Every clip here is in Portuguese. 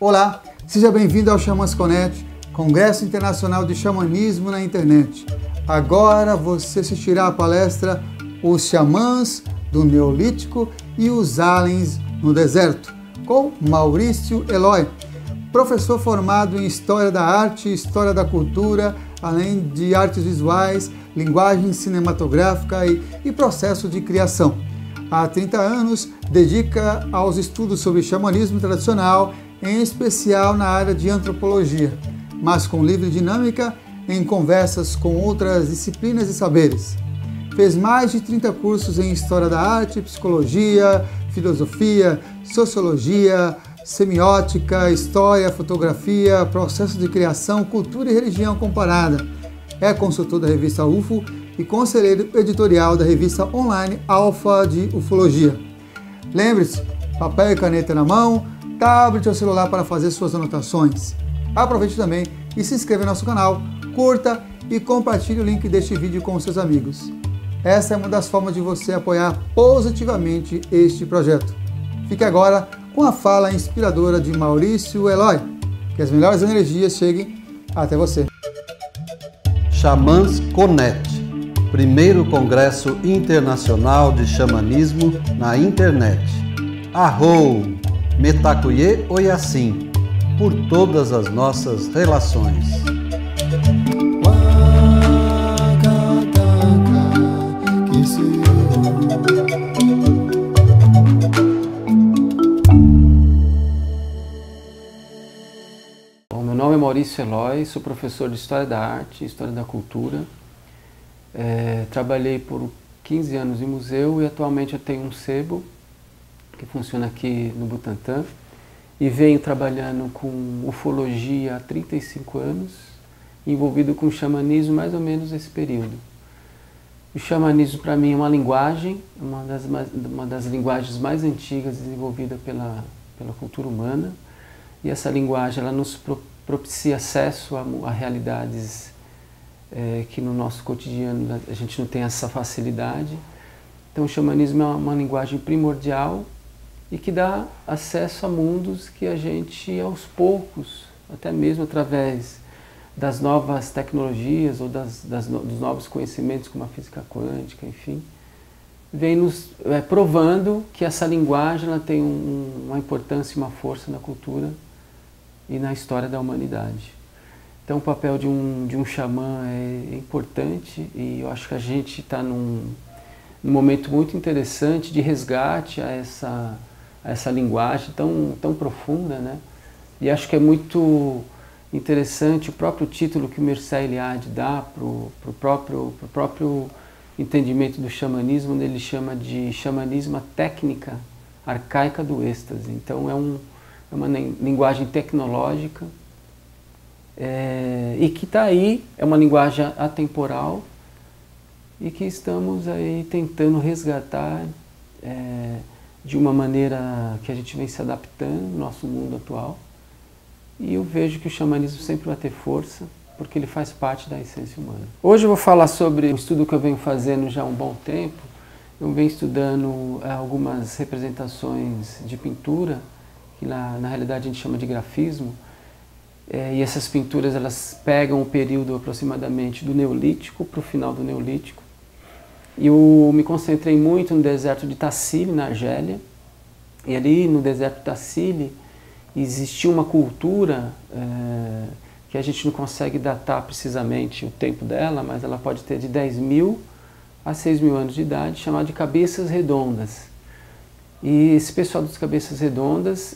Olá, seja bem-vindo ao Xamãs Connect, Congresso Internacional de Xamanismo na Internet. Agora você assistirá a palestra Os Xamãs do Neolítico e os Aliens no Deserto, com Maurício Eloy, professor formado em História da Arte e História da Cultura, além de artes visuais, linguagem cinematográfica e processo de criação. Há 30 anos, dedica aos estudos sobre xamanismo tradicional, em especial na área de antropologia, mas com livre dinâmica em conversas com outras disciplinas e saberes. Fez mais de 30 cursos em História da Arte, Psicologia, Filosofia, Sociologia, Semiótica, História, Fotografia, Processo de Criação, Cultura e Religião Comparada. É consultor da revista UFO e conselheiro editorial da revista online Alfa de Ufologia. Lembre-se, papel e caneta na mão, tablet ou celular para fazer suas anotações. Aproveite também e se inscreva no nosso canal, curta e compartilhe o link deste vídeo com seus amigos. Essa é uma das formas de você apoiar positivamente este projeto. Fique agora com a fala inspiradora de Maurício Eloy. Que as melhores energias cheguem até você. Xamãs Connect, primeiro Congresso Internacional de Xamanismo na Internet. Arrou! Metacuye Oyassim, por todas as nossas relações. Bom, meu nome é Maurício Eloy, sou professor de História da Arte e História da Cultura. Trabalhei por 15 anos em museu e atualmente eu tenho um sebo que funciona aqui no Butantã e venho trabalhando com ufologia há 35 anos, envolvido com xamanismo mais ou menos nesse período. O xamanismo para mim é uma linguagem, uma das linguagens mais antigas desenvolvida pela cultura humana, e essa linguagem ela nos propicia acesso a realidades que no nosso cotidiano a gente não tem essa facilidade. Então o xamanismo é uma linguagem primordial e que dá acesso a mundos que a gente, aos poucos, até mesmo através das novas tecnologias ou dos novos conhecimentos como a física quântica, enfim, vem nos provando que essa linguagem ela tem uma importância e uma força na cultura e na história da humanidade. Então o papel de um xamã é importante e eu acho que a gente está num momento muito interessante de resgate a essa linguagem tão profunda, né? E acho que é muito interessante o próprio título que o Mircea Eliade dá para o próprio entendimento do xamanismo, onde ele chama de xamanismo a técnica arcaica do êxtase. Então é uma linguagem tecnológica e que está aí, é uma linguagem atemporal e que estamos aí tentando resgatar de uma maneira que a gente vem se adaptando no nosso mundo atual. E eu vejo que o xamanismo sempre vai ter força, porque ele faz parte da essência humana. Hoje eu vou falar sobre um estudo que eu venho fazendo já há um bom tempo. Eu venho estudando algumas representações de pintura, que na realidade a gente chama de grafismo, e essas pinturas elas pegam o período aproximadamente do Neolítico para o final do Neolítico. E eu me concentrei muito no deserto de Tassili, na Argélia, e ali no deserto de Tassili existia uma cultura que a gente não consegue datar precisamente o tempo dela, mas ela pode ter de 10.000 a 6.000 anos de idade, chamada de cabeças redondas. E esse pessoal das cabeças redondas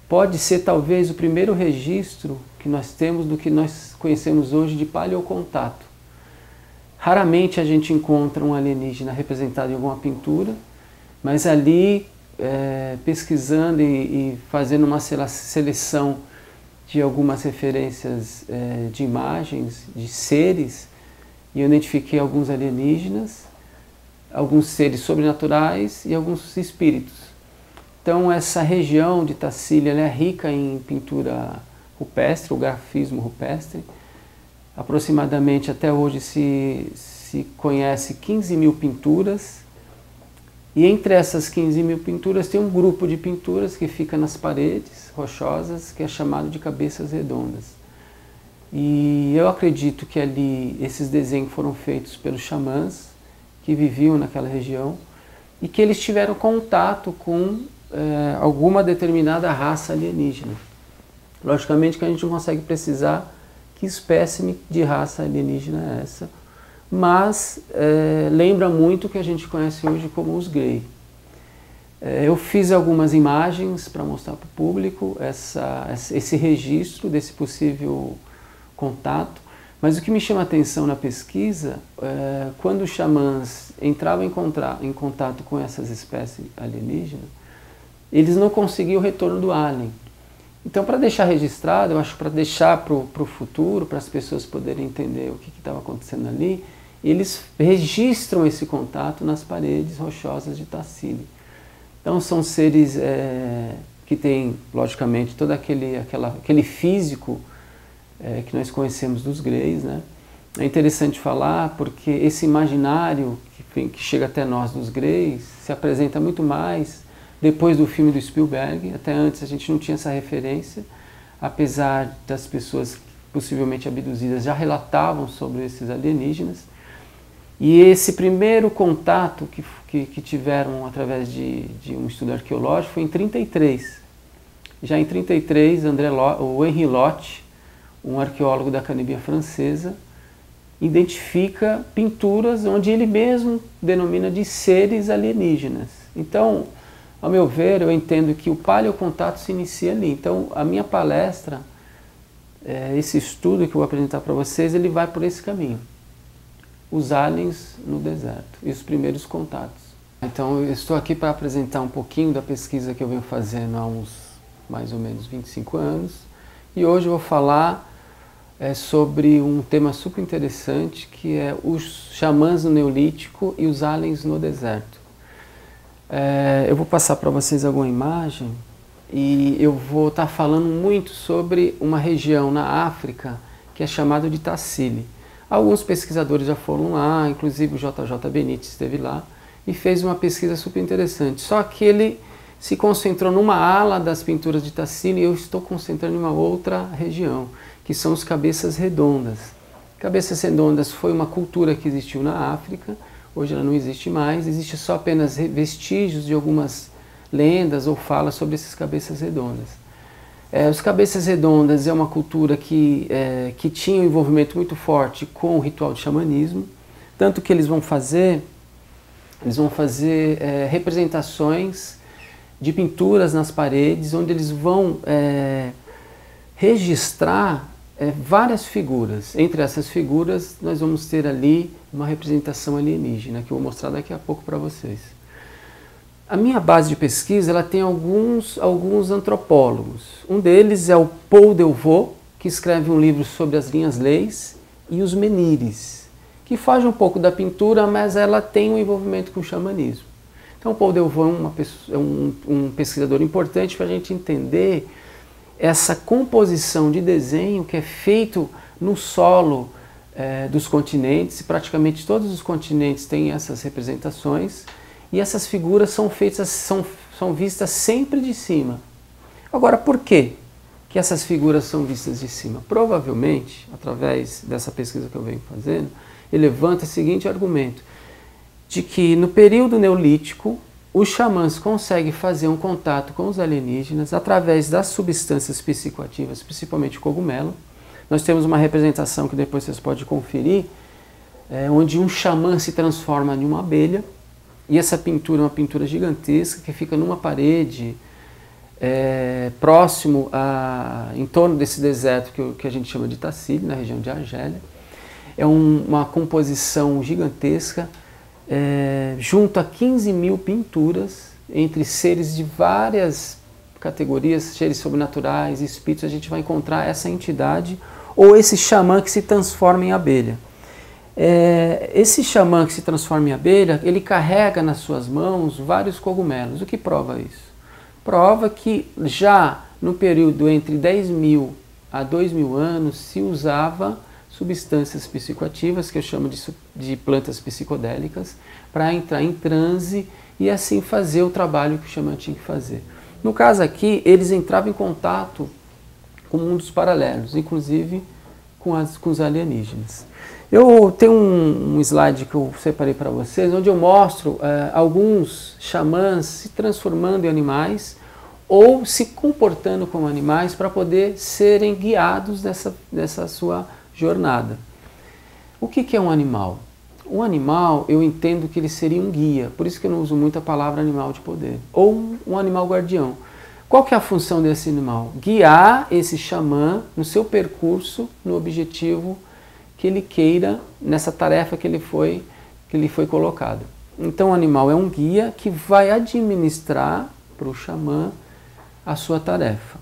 pode ser talvez o primeiro registro que nós temos do que nós conhecemos hoje de paleocontato. Raramente a gente encontra um alienígena representado em alguma pintura, mas ali, pesquisando e fazendo uma seleção de algumas referências de imagens, de seres, e eu identifiquei alguns alienígenas, alguns seres sobrenaturais e alguns espíritos. Então essa região de Tassili é rica em pintura rupestre, ou grafismo rupestre. Aproximadamente até hoje se conhece 15.000 pinturas E entre essas 15 mil pinturas tem um grupo de pinturas que fica nas paredes rochosas, que é chamado de cabeças redondas. E eu acredito que ali esses desenhos foram feitos pelos xamãs que viviam naquela região e que eles tiveram contato com alguma determinada raça alienígena. Logicamente que a gente não consegue precisar que espécime de raça alienígena é essa, mas lembra muito o que a gente conhece hoje como os Grey. Eu fiz algumas imagens para mostrar para o público esse registro desse possível contato, mas o que me chama a atenção na pesquisa, quando os xamãs entravam em contato com essas espécies alienígenas, eles não conseguiam o retorno do alien. Então, para deixar registrado, eu acho para deixar para o futuro, para as pessoas poderem entender o que estava acontecendo ali, eles registram esse contato nas paredes rochosas de Tassili. Então, são seres que têm, logicamente, todo aquele físico que nós conhecemos dos Greys, né? É interessante falar porque esse imaginário que chega até nós dos Greys se apresenta muito mais depois do filme do Spielberg. Até antes a gente não tinha essa referência, apesar das pessoas possivelmente abduzidas já relatavam sobre esses alienígenas. E esse primeiro contato que tiveram através de um estudo arqueológico foi em 1933. Já em 1933, o Henri Lott, um arqueólogo da Canibia francesa, identifica pinturas onde ele mesmo denomina de seres alienígenas. Então, ao meu ver, eu entendo que o paleocontato se inicia ali. Então, a minha palestra, esse estudo que eu vou apresentar para vocês, ele vai por esse caminho. Os aliens no deserto e os primeiros contatos. Então, eu estou aqui para apresentar um pouquinho da pesquisa que eu venho fazendo há uns mais ou menos 25 anos. E hoje eu vou falar sobre um tema super interessante, que é os xamãs no Neolítico e os aliens no deserto. Eu vou passar para vocês alguma imagem e eu vou estar falando muito sobre uma região na África que é chamada de Tassili. Alguns pesquisadores já foram lá, inclusive o JJ Benítez esteve lá e fez uma pesquisa super interessante. Só que ele se concentrou numa ala das pinturas de Tassili e eu estou concentrando em uma outra região, que são os cabeças redondas. Cabeças redondas foi uma cultura que existiu na África, hoje ela não existe mais, existe só apenas vestígios de algumas lendas ou falas sobre esses cabeças redondas. Os cabeças redondas é uma cultura que tinha um envolvimento muito forte com o ritual de xamanismo, tanto que eles vão fazer representações de pinturas nas paredes, onde eles vão registrar várias figuras. Entre essas figuras, nós vamos ter ali uma representação alienígena, que eu vou mostrar daqui a pouco para vocês. A minha base de pesquisa ela tem alguns antropólogos. Um deles é o Paul Delvaux, que escreve um livro sobre as linhas leis, e os menires, que foge um pouco da pintura, mas ela tem um envolvimento com o xamanismo. Então, o Paul Delvaux é um pesquisador importante para a gente entender essa composição de desenho que é feito no solo dos continentes. Praticamente todos os continentes têm essas representações e essas figuras são vistas sempre de cima. Agora, por quê que essas figuras são vistas de cima? Provavelmente, através dessa pesquisa que eu venho fazendo, ele levanta o seguinte argumento, de que no período neolítico os xamãs conseguem fazer um contato com os alienígenas através das substâncias psicoativas, principalmente cogumelo. Nós temos uma representação que depois vocês podem conferir, onde um xamã se transforma em uma abelha, e essa pintura é uma pintura gigantesca que fica numa parede próximo em torno desse deserto que a gente chama de Tassili, na região de Argélia. É uma composição gigantesca, junto a 15 mil pinturas, entre seres de várias categorias, seres sobrenaturais, espíritos. A gente vai encontrar essa entidade ou esse xamã que se transforma em abelha. Esse xamã que se transforma em abelha, ele carrega nas suas mãos vários cogumelos. O que prova isso? Prova que já no período entre 10.000 a 2.000 anos se usava substâncias psicoativas, que eu chamo de plantas psicodélicas, para entrar em transe e assim fazer o trabalho que o xamã tinha que fazer. No caso aqui, eles entravam em contato com mundos paralelos, inclusive com os alienígenas. Eu tenho um slide que eu separei para vocês, onde eu mostro alguns xamãs se transformando em animais ou se comportando como animais para poder serem guiados nessa sua jornada. O que é um animal? Um animal, eu entendo que ele seria um guia, por isso que eu não uso muito a palavra animal de poder, ou um animal guardião. Qual que é a função desse animal? Guiar esse xamã no seu percurso, no objetivo que ele queira, nessa tarefa que ele foi colocado. Então o animal é um guia que vai administrar para o xamã a sua tarefa.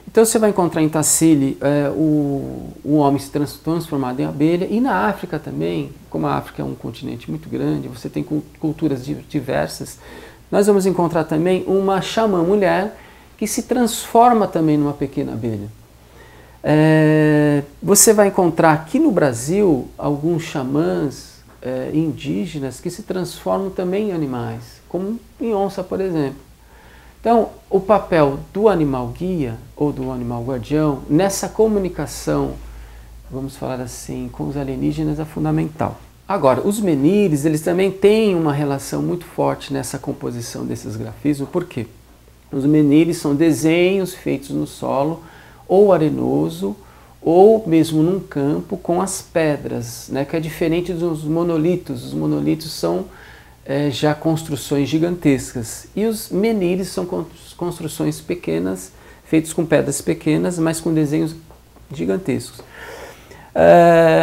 Então você vai encontrar em Tassili o homem se transformado em abelha, e na África também, como a África é um continente muito grande, você tem culturas diversas, nós vamos encontrar também uma xamã mulher que se transforma também numa pequena abelha. Você vai encontrar aqui no Brasil alguns xamãs indígenas que se transformam também em animais, como em onça, por exemplo. Então, o papel do animal guia ou do animal guardião nessa comunicação, vamos falar assim, com os alienígenas é fundamental. Agora, os menires, eles também têm uma relação muito forte nessa composição desses grafismos. Por quê? Os menires são desenhos feitos no solo, ou arenoso, ou mesmo num campo com as pedras, né, que é diferente dos monolitos. Os monolitos são já construções gigantescas, e os menires são construções pequenas, feitas com pedras pequenas, mas com desenhos gigantescos.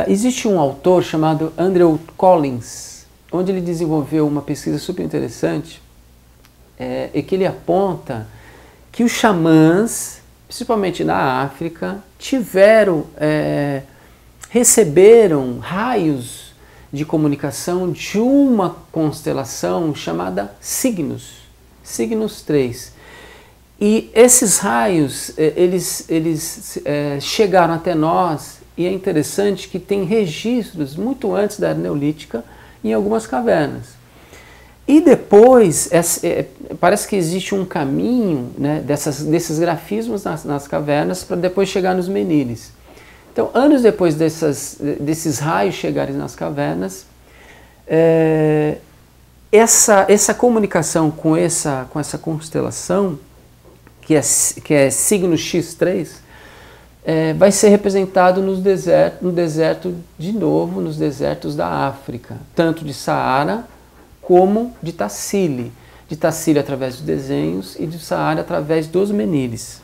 Existe um autor chamado Andrew Collins, onde ele desenvolveu uma pesquisa super interessante, e que ele aponta que os xamãs, principalmente na África, receberam raios de comunicação de uma constelação chamada Cygnus, Cygnus 3. E esses raios, eles chegaram até nós, e é interessante que tem registros muito antes da Era Neolítica em algumas cavernas. E depois, parece que existe um caminho, né, desses grafismos nas cavernas para depois chegar nos menires. Então, anos depois desses raios chegarem nas cavernas, essa comunicação com essa constelação, que é signo X3, vai ser representado no deserto de novo, nos desertos da África, tanto de Saara como de Tassili. De Tassili através dos desenhos e de Saara através dos menires.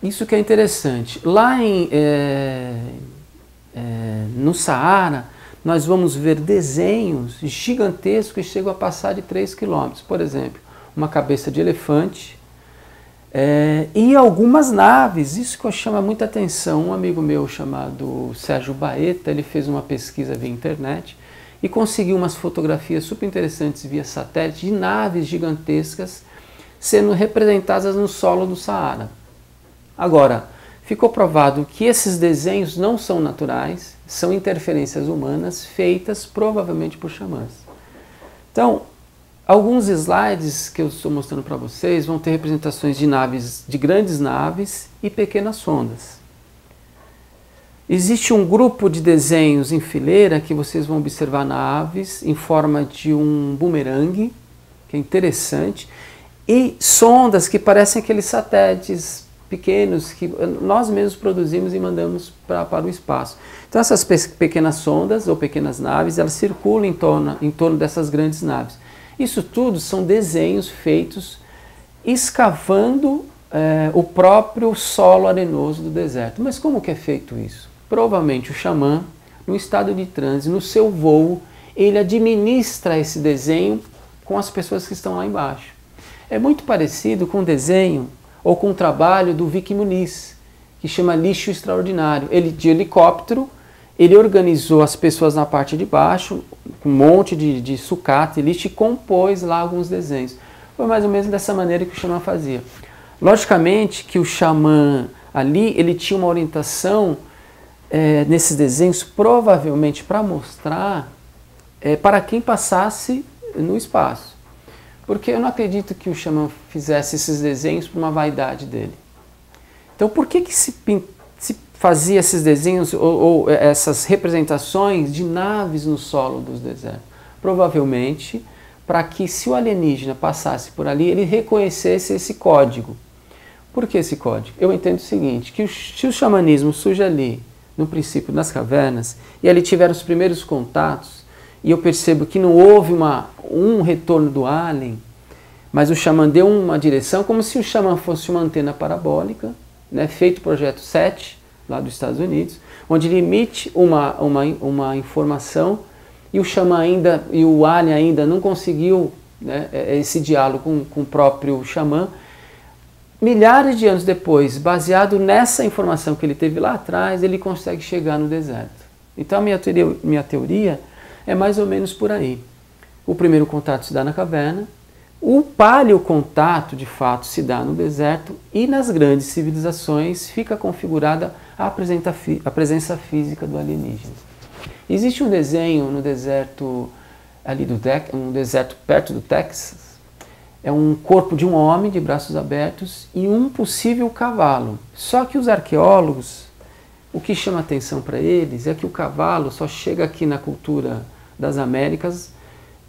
Isso que é interessante. Lá no Saara, nós vamos ver desenhos gigantescos que chegam a passar de 3 quilômetros. Por exemplo, uma cabeça de elefante e algumas naves. Isso que chama muita atenção. Um amigo meu chamado Sérgio Baeta, ele fez uma pesquisa via internet e conseguiu umas fotografias super interessantes via satélite de naves gigantescas sendo representadas no solo do Saara. Agora, ficou provado que esses desenhos não são naturais, são interferências humanas feitas provavelmente por xamãs. Então, alguns slides que eu estou mostrando para vocês vão ter representações de naves, de grandes naves e pequenas sondas. Existe um grupo de desenhos em fileira que vocês vão observar naves em forma de um bumerangue, que é interessante, e sondas que parecem aqueles satélites pequenos que nós mesmos produzimos e mandamos para o espaço. Então essas pequenas sondas ou pequenas naves, elas circulam em torno dessas grandes naves. Isso tudo são desenhos feitos escavando o próprio solo arenoso do deserto. Mas como que é feito isso? Provavelmente o xamã, no estado de transe, no seu voo, ele administra esse desenho com as pessoas que estão lá embaixo. É muito parecido com o desenho ou com o trabalho do Vic Muniz, que chama Lixo Extraordinário. Ele, de helicóptero, ele organizou as pessoas na parte de baixo, com um monte de sucata e lixo, e compôs lá alguns desenhos. Foi mais ou menos dessa maneira que o xamã fazia. Logicamente que o xamã ali, ele tinha uma orientação nesses desenhos, provavelmente para mostrar para quem passasse no espaço. Porque eu não acredito que o xamã fizesse esses desenhos por uma vaidade dele. Então, por que se fazia esses desenhos ou essas representações de naves no solo dos desertos? Provavelmente para que, se o alienígena passasse por ali, ele reconhecesse esse código. Por que esse código? Eu entendo o seguinte, que se o xamanismo surge ali, no princípio, nas cavernas, e ali tiveram os primeiros contatos, e eu percebo que não houve um retorno do alien, mas o xamã deu uma direção, como se o xamã fosse uma antena parabólica, né, feito o projeto 7, lá dos Estados Unidos, onde ele emite uma informação, e o xamã ainda, e o alien ainda não conseguiu, né, esse diálogo com o próprio xamã. Milhares de anos depois, baseado nessa informação que ele teve lá atrás, ele consegue chegar no deserto. Então a minha teoria é mais ou menos por aí. O primeiro contato se dá na caverna, o paleocontato de fato se dá no deserto, e nas grandes civilizações fica configurada a presença física do alienígena. Existe um desenho no deserto, ali um deserto perto do Texas. É um corpo de um homem de braços abertos e um possível cavalo. Só que os arqueólogos, o que chama atenção para eles é que o cavalo só chega aqui na cultura das Américas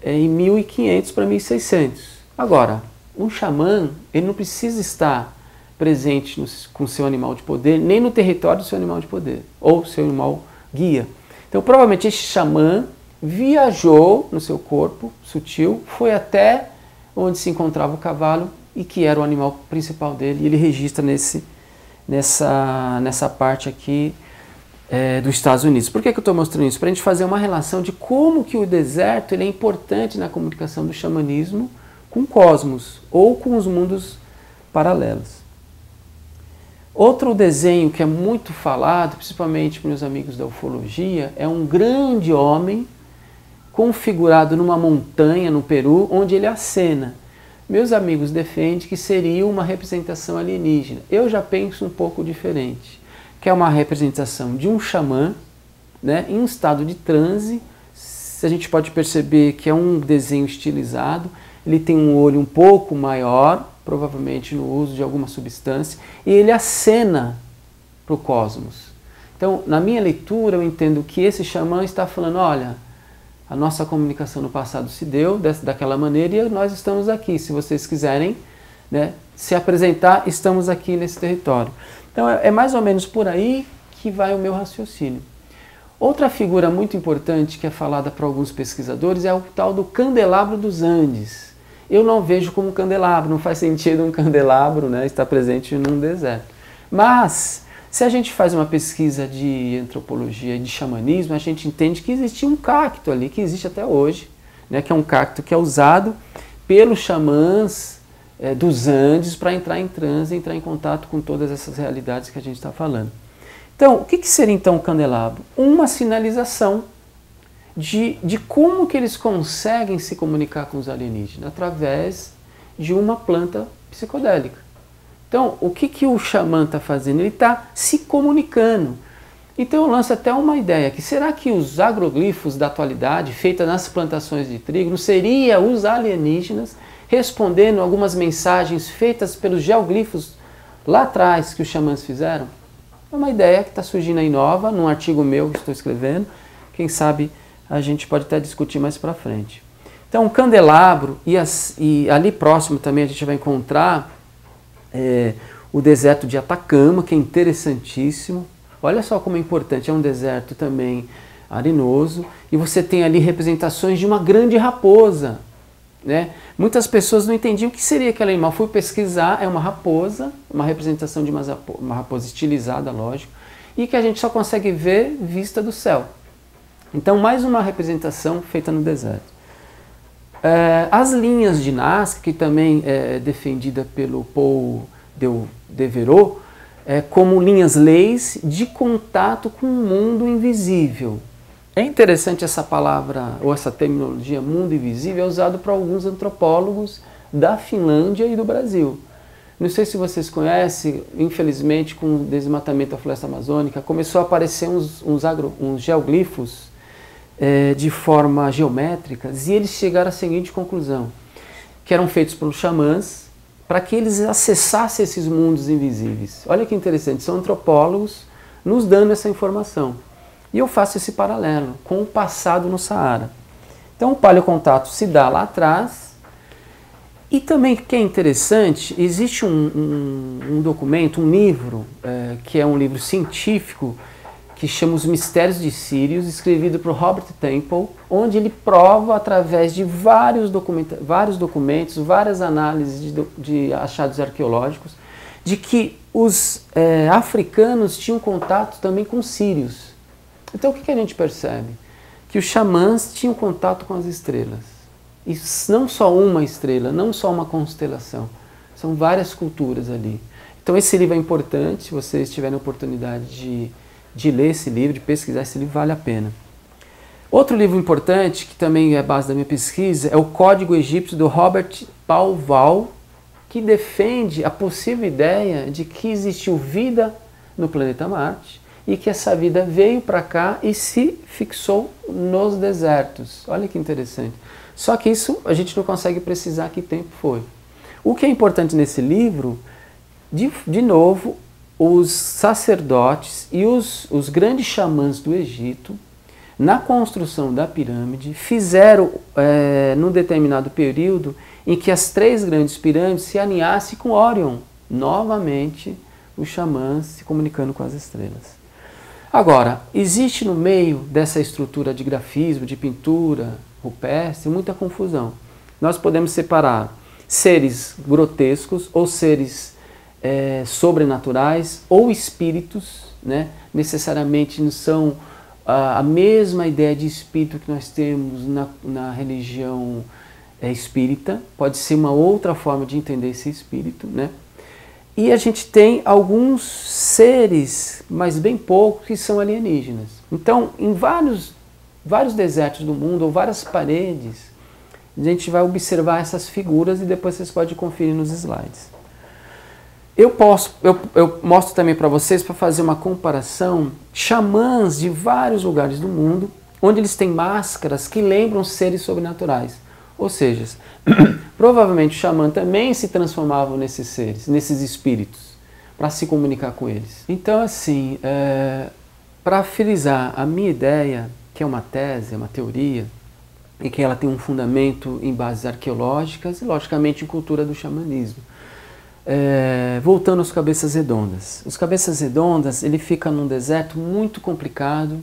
em 1500 para 1600. Agora, um xamã, ele não precisa estar presente com seu animal de poder, nem no território do seu animal de poder, ou seu animal guia. Então, provavelmente, este xamã viajou no seu corpo sutil, foi até onde se encontrava o cavalo e que era o animal principal dele, e ele registra nessa parte aqui dos Estados Unidos. Por que eu estou mostrando isso? Para a gente fazer uma relação de como que o deserto ele é importante na comunicação do xamanismo com o cosmos ou com os mundos paralelos. Outro desenho que é muito falado, principalmente para meus amigos da ufologia, é um grande homem configurado numa montanha no Peru, onde ele acena. Meus amigos defendem que seria uma representação alienígena. Eu já penso um pouco diferente, que é uma representação de um xamã, né, em um estado de transe. A gente pode perceber que é um desenho estilizado, ele tem um olho um pouco maior, provavelmente no uso de alguma substância, e ele acena para o cosmos. Então, na minha leitura, eu entendo que esse xamã está falando, olha, a nossa comunicação no passado se deu daquela maneira e nós estamos aqui. Se vocês quiserem, né, se apresentar, estamos aqui nesse território. Então, é mais ou menos por aí que vai o meu raciocínio. Outra figura muito importante que é falada por alguns pesquisadores é o tal do candelabro dos Andes. Eu não vejo como um candelabro, não faz sentido um candelabro, né, estar presente num deserto. Mas, se a gente faz uma pesquisa de antropologia e de xamanismo, a gente entende que existia um cacto ali, que existe até hoje, né, que é um cacto que é usado pelos xamãs dos Andes para entrar em transe, entrar em contato com todas essas realidades que a gente está falando. Então, o que seria então o candelabro? Uma sinalização de como que eles conseguem se comunicar com os alienígenas, através de uma planta psicodélica. Então, o que o xamã está fazendo? Ele está se comunicando. Então eu lanço até uma ideia, que será que os agroglifos da atualidade, feitos nas plantações de trigo, não seria os alienígenas respondendo algumas mensagens feitas pelos geoglifos lá atrás que os xamãs fizeram? É uma ideia que está surgindo aí nova, num artigo meu que estou escrevendo, quem sabe a gente pode até discutir mais para frente. Então, o candelabro, e ali próximo também a gente vai encontrar o deserto de Atacama, que é interessantíssimo. Olha só como é importante, é um deserto também arenoso, e você tem ali representações de uma grande raposa, né? Muitas pessoas não entendiam o que seria aquele animal. Fui pesquisar, é uma raposa, uma representação de uma raposa estilizada, lógico, e que a gente só consegue ver vista do céu. Então, mais uma representação feita no deserto. As linhas de Nazca, que também é defendida pelo Paul Devereux, como linhas leis de contato com o mundo invisível. É interessante essa palavra, ou essa terminologia mundo invisível, é usado por alguns antropólogos da Finlândia e do Brasil. Não sei se vocês conhecem, infelizmente, com o desmatamento da floresta amazônica, começou a aparecer uns geoglifos de forma geométrica, e eles chegaram à seguinte conclusão, que eram feitos pelos xamãs, para que eles acessassem esses mundos invisíveis. Olha que interessante, são antropólogos nos dando essa informação. E eu faço esse paralelo com o passado no Saara. Então o paleocontato se dá lá atrás. E também, que é interessante, existe um documento, um livro, que é um livro científico, que chama Os Mistérios de Sírios, escrevido por Robert Temple, onde ele prova, através de vários documentos, várias análises de achados arqueológicos, de que os africanos tinham contato também com sírios. Então o que a gente percebe? Que os xamãs tinham contato com as estrelas. E não só uma estrela, não só uma constelação. São várias culturas ali. Então esse livro é importante, se vocês tiverem a oportunidade de ler esse livro, de pesquisar esse livro, vale a pena. Outro livro importante, que também é base da minha pesquisa, é o Código Egípcio, do Robert Bauval, que defende a possível ideia de que existiu vida no planeta Marte e que essa vida veio para cá e se fixou nos desertos. Olha que interessante. Só que isso a gente não consegue precisar que tempo foi. O que é importante nesse livro, de novo, os sacerdotes e os grandes xamãs do Egito, na construção da pirâmide, fizeram, num determinado período, em que as 3 grandes pirâmides se alinhassem com Órion. Novamente, os xamãs se comunicando com as estrelas. Agora, existe no meio dessa estrutura de grafismo, de pintura rupestre, muita confusão. Nós podemos separar seres grotescos ou seres sobrenaturais ou espíritos, né? Necessariamente não são a mesma ideia de espírito que nós temos na religião espírita, pode ser uma outra forma de entender esse espírito, né? E a gente tem alguns seres, mas bem poucos, que são alienígenas. Então, em vários desertos do mundo, ou várias paredes, a gente vai observar essas figuras e depois vocês podem conferir nos slides. Eu mostro também para vocês, para fazer uma comparação, xamãs de vários lugares do mundo, onde eles têm máscaras que lembram seres sobrenaturais. Ou seja, provavelmente o xamã também se transformava nesses seres, nesses espíritos, para se comunicar com eles. Então, assim, para frisar a minha ideia, que é uma tese, é uma teoria, e que ela tem um fundamento em bases arqueológicas e, logicamente, em cultura do xamanismo. Voltando aos cabeças redondas. Os cabeças redondas, ele fica num deserto muito complicado.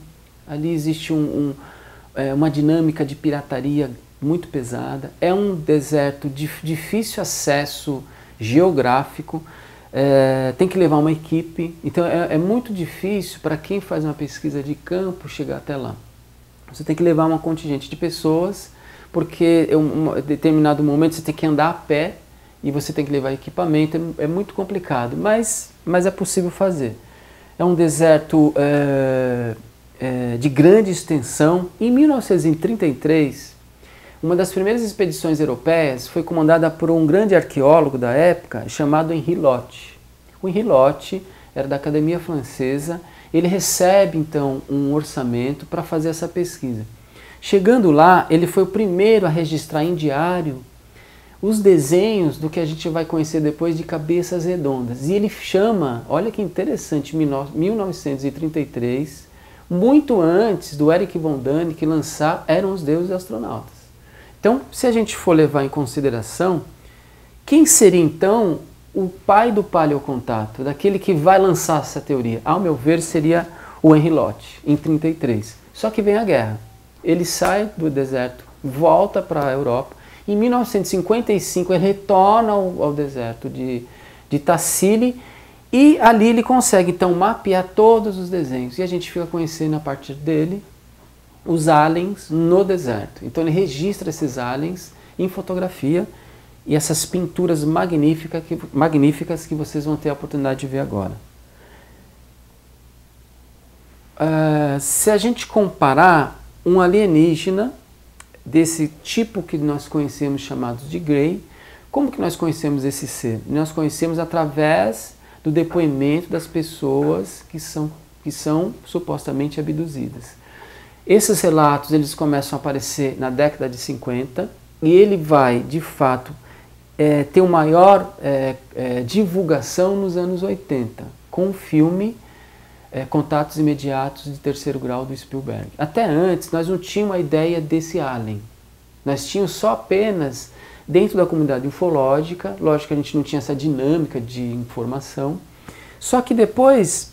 Ali existe uma dinâmica de pirataria muito pesada. É um deserto de difícil acesso geográfico. Tem que levar uma equipe. Então é muito difícil para quem faz uma pesquisa de campo chegar até lá. Você tem que levar uma contingente de pessoas, porque em um determinado momento você tem que andar a pé e você tem que levar equipamento. É muito complicado, mas é possível fazer. É um deserto de grande extensão. Em 1933, uma das primeiras expedições europeias foi comandada por um grande arqueólogo da época chamado Henri Lott. O Henri Lott era da Academia Francesa. Ele recebe, então, um orçamento para fazer essa pesquisa. Chegando lá, ele foi o primeiro a registrar em diário os desenhos do que a gente vai conhecer depois de cabeças redondas. E ele chama, olha que interessante, 1933, muito antes do Erich von Däniken lançar Eram os Deuses Astronautas. Então, se a gente for levar em consideração, quem seria, então, o pai do paleocontato, daquele que vai lançar essa teoria? Ao meu ver, seria o Henri Lott, em 1933. Só que vem a guerra. Ele sai do deserto, volta para a Europa. Em 1955, ele retorna ao deserto de Tassili e ali ele consegue, então, mapear todos os desenhos. E a gente fica conhecendo, a partir dele, os aliens no deserto. Então, ele registra esses aliens em fotografia e essas pinturas magníficas que vocês vão ter a oportunidade de ver agora. Se a gente comparar um alienígena desse tipo que nós conhecemos, chamados de Grey, como que nós conhecemos esse ser? Nós conhecemos através do depoimento das pessoas que são supostamente abduzidas. Esses relatos eles começam a aparecer na década de 50 e ele vai, de fato, ter uma maior divulgação nos anos 80, com o filme Contatos Imediatos de Terceiro Grau do Spielberg. Até antes, nós não tínhamos a ideia desse alien. Nós tínhamos só apenas, dentro da comunidade ufológica, lógico que a gente não tinha essa dinâmica de informação, só que depois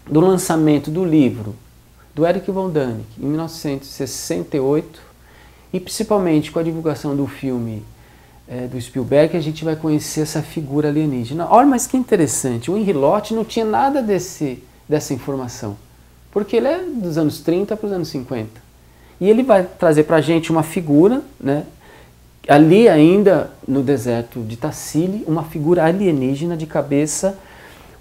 do lançamento do livro do Erich von Däniken, em 1968, e principalmente com a divulgação do filme do Spielberg, a gente vai conhecer essa figura alienígena. Olha, mas que interessante, o Henry Lott não tinha nada dessa informação, porque ele é dos anos 30 para os anos 50. E ele vai trazer para a gente uma figura, né, ali ainda no deserto de Tassili, uma figura alienígena de cabeça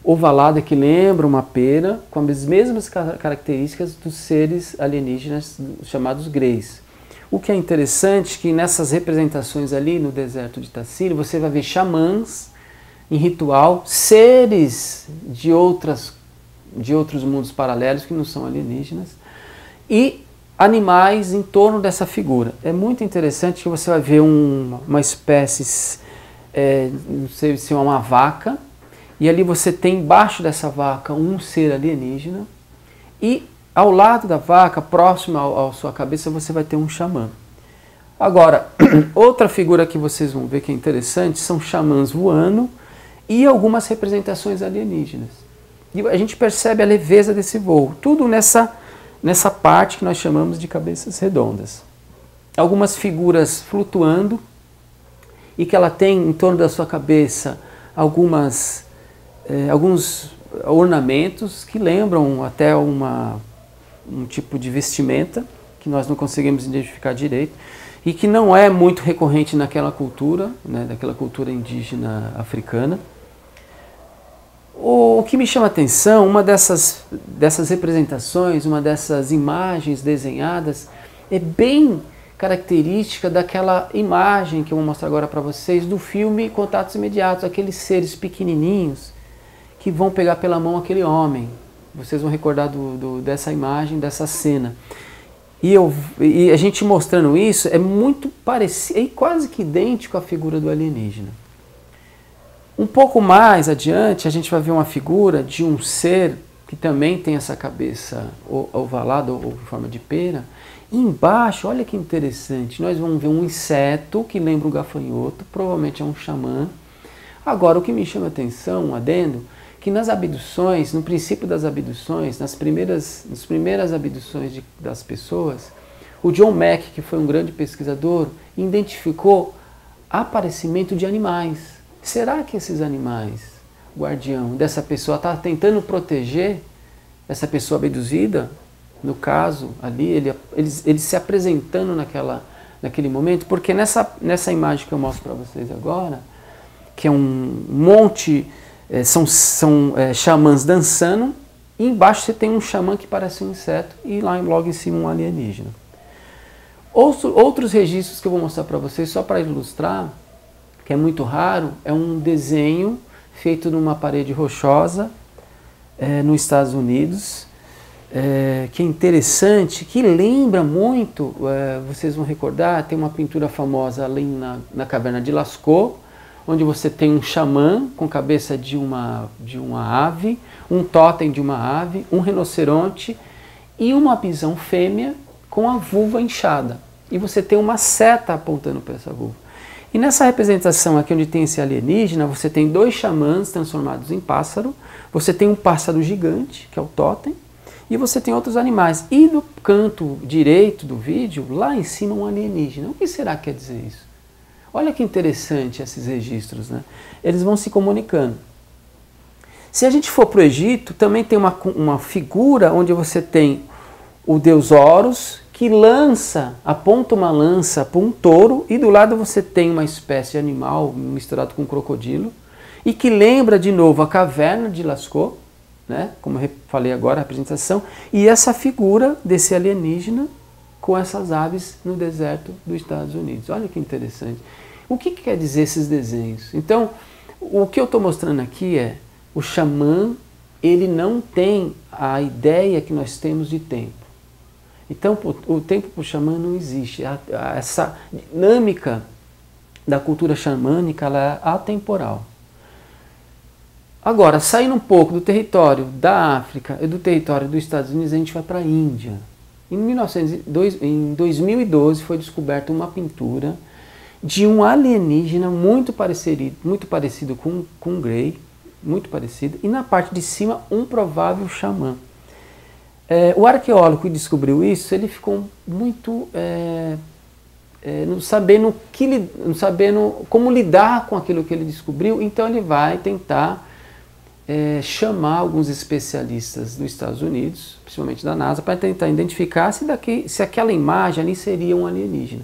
ovalada que lembra uma pera, com as mesmas características dos seres alienígenas chamados greys. O que é interessante é que nessas representações ali no deserto de Tassili, você vai ver xamãs em ritual, seres de outros mundos paralelos que não são alienígenas, e animais em torno dessa figura. É muito interessante que você vai ver uma espécie, não sei se é uma vaca, e ali você tem embaixo dessa vaca um ser alienígena, e ao lado da vaca, próximo à sua cabeça, você vai ter um xamã. Agora, outra figura que vocês vão ver que é interessante são xamãs voando e algumas representações alienígenas. E a gente percebe a leveza desse voo, tudo nessa parte que nós chamamos de cabeças redondas. Algumas figuras flutuando e que ela tem em torno da sua cabeça alguns ornamentos que lembram até um tipo de vestimenta que nós não conseguimos identificar direito e que não é muito recorrente naquela cultura, né, daquela cultura indígena africana. O que me chama a atenção, uma dessas representações, uma dessas imagens desenhadas, é bem característica daquela imagem que eu vou mostrar agora para vocês, do filme Contatos Imediatos, aqueles seres pequenininhos que vão pegar pela mão aquele homem. Vocês vão recordar dessa imagem, dessa cena. E a gente mostrando isso é muito parecido, é quase que idêntico à figura do alienígena. Um pouco mais adiante, a gente vai ver uma figura de um ser que também tem essa cabeça ovalada ou em forma de pera. E embaixo, olha que interessante, nós vamos ver um inseto que lembra um gafanhoto, provavelmente é um xamã. Agora, o que me chama a atenção, um adendo, que nas abduções, no princípio das abduções, nas primeiras abduções das pessoas, o John Mack, que foi um grande pesquisador, identificou aparecimento de animais. Será que esses animais, guardião dessa pessoa, está tentando proteger essa pessoa abduzida? No caso, ali, ele se apresentando naquele momento, porque nessa imagem que eu mostro para vocês agora, que é um monte, são xamãs dançando, e embaixo você tem um xamã que parece um inseto, e lá logo em cima um alienígena. Outros registros que eu vou mostrar para vocês, só para ilustrar, que é muito raro, é um desenho feito numa parede rochosa nos Estados Unidos, que é interessante, que lembra muito, vocês vão recordar, tem uma pintura famosa ali na caverna de Lascaux, onde você tem um xamã com cabeça de uma ave, um totem de uma ave, um rinoceronte e uma bisão fêmea com a vulva inchada. E você tem uma seta apontando para essa vulva. E nessa representação aqui onde tem esse alienígena, você tem dois xamãs transformados em pássaro, você tem um pássaro gigante, que é o totem, e você tem outros animais. E no canto direito do vídeo, lá em cima um alienígena. O que será que quer dizer isso? Olha que interessante esses registros, né? Eles vão se comunicando. Se a gente for para o Egito, também tem uma figura onde você tem o deus Horus, que aponta uma lança para um touro, e do lado você tem uma espécie de animal misturado com um crocodilo, e que lembra de novo a caverna de Lascaux, né? Como eu falei agora, a representação, e essa figura desse alienígena com essas aves no deserto dos Estados Unidos. Olha que interessante. O que quer dizer esses desenhos? Então, o que eu estou mostrando aqui é o xamã, ele não tem a ideia que nós temos de tempo. Então, o tempo para o xamã não existe. Essa dinâmica da cultura xamânica, ela é atemporal. Agora, saindo um pouco do território da África e do território dos Estados Unidos, a gente vai para a Índia. Em 2012 foi descoberta uma pintura de um alienígena muito parecido com Grey, muito parecido, e na parte de cima um provável xamã. O arqueólogo que descobriu isso, ele ficou muito não sabendo como lidar com aquilo que ele descobriu, então ele vai tentar chamar alguns especialistas dos Estados Unidos, principalmente da NASA, para tentar identificar se aquela imagem ali seria um alienígena.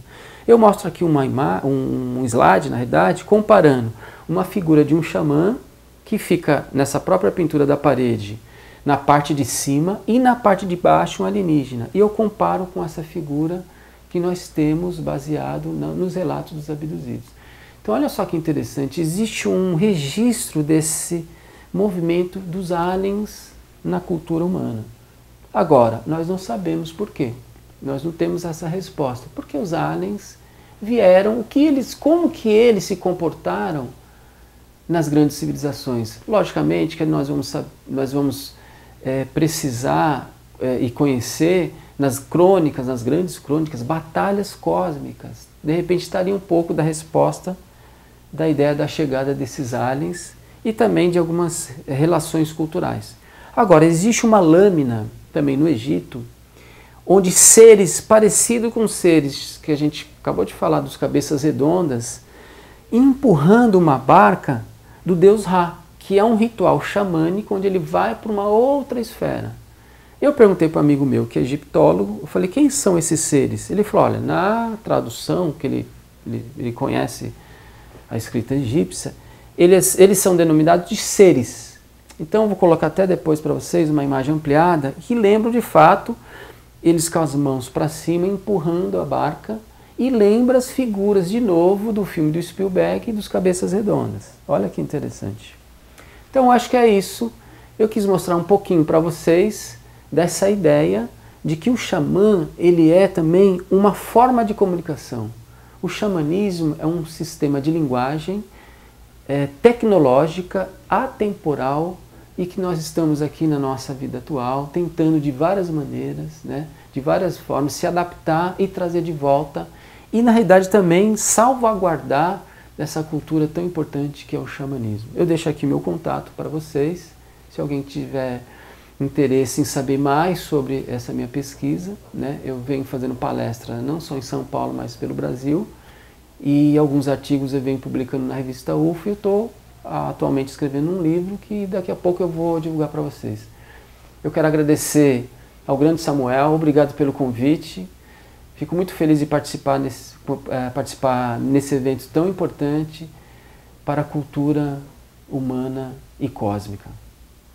Eu mostro aqui um slide, na realidade, comparando uma figura de um xamã que fica nessa própria pintura da parede, na parte de cima, e na parte de baixo um alienígena. E eu comparo com essa figura que nós temos baseado nos relatos dos abduzidos. Então olha só que interessante, existe um registro desse movimento dos aliens na cultura humana. Agora, nós não sabemos por quê. Nós não temos essa resposta. Porque os aliens vieram, como que eles se comportaram nas grandes civilizações. Logicamente que nós vamos precisar e conhecer nas grandes crônicas, batalhas cósmicas. De repente estaria um pouco da resposta da ideia da chegada desses aliens e também de algumas relações culturais. Agora, existe uma lâmina também no Egito, onde seres parecidos com seres que a gente acabou de falar, dos cabeças redondas, empurrando uma barca do deus Ra, que é um ritual xamânico onde ele vai para uma outra esfera. Eu perguntei para um amigo meu que é egiptólogo, eu falei, quem são esses seres? Ele falou, olha, na tradução, que ele conhece a escrita egípcia, eles são denominados de seres. Então eu vou colocar até depois para vocês uma imagem ampliada que lembra de fato eles com as mãos para cima empurrando a barca e lembra as figuras de novo do filme do Spielberg e dos Cabeças Redondas. Olha que interessante. Então eu acho que é isso. Eu quis mostrar um pouquinho para vocês dessa ideia de que o xamã ele é também uma forma de comunicação. O xamanismo é um sistema de linguagem tecnológica, atemporal, e que nós estamos aqui na nossa vida atual tentando de várias maneiras, de várias formas, se adaptar e trazer de volta e na realidade também salvaguardar essa cultura tão importante que é o xamanismo. Eu deixo aqui meu contato para vocês, se alguém tiver interesse em saber mais sobre essa minha pesquisa, eu venho fazendo palestra não só em São Paulo, mas pelo Brasil, e alguns artigos eu venho publicando na revista UFO e eu estou atualmente escrevendo um livro que daqui a pouco eu vou divulgar para vocês. Eu quero agradecer ao grande Samuel, obrigado pelo convite. Fico muito feliz de participar nesse evento tão importante para a cultura humana e cósmica.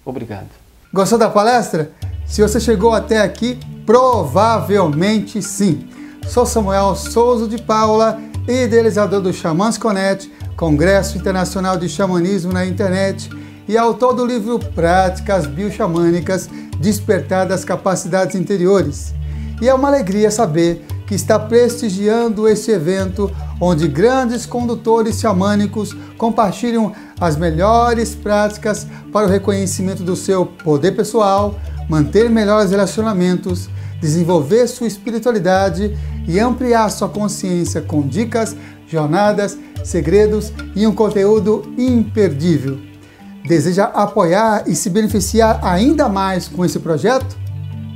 Obrigado. Gostou da palestra? Se você chegou até aqui, provavelmente sim. Sou Samuel Souza de Paula, idealizador do Xamãs Connect, Congresso Internacional de Xamanismo na Internet, e autor do livro Práticas Bioxamânicas, Despertar das Capacidades Interiores. E é uma alegria saber que está prestigiando esse evento, onde grandes condutores xamânicos compartilham as melhores práticas para o reconhecimento do seu poder pessoal, manter melhores relacionamentos, desenvolver sua espiritualidade e ampliar sua consciência com dicas, jornadas, segredos e um conteúdo imperdível. Deseja apoiar e se beneficiar ainda mais com esse projeto?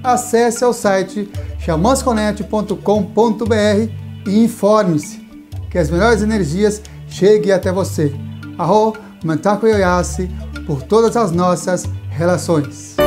Acesse ao site xamansconnect.com.br e informe-se que as melhores energias cheguem até você. Arro Mantaku Yoyasi por todas as nossas relações.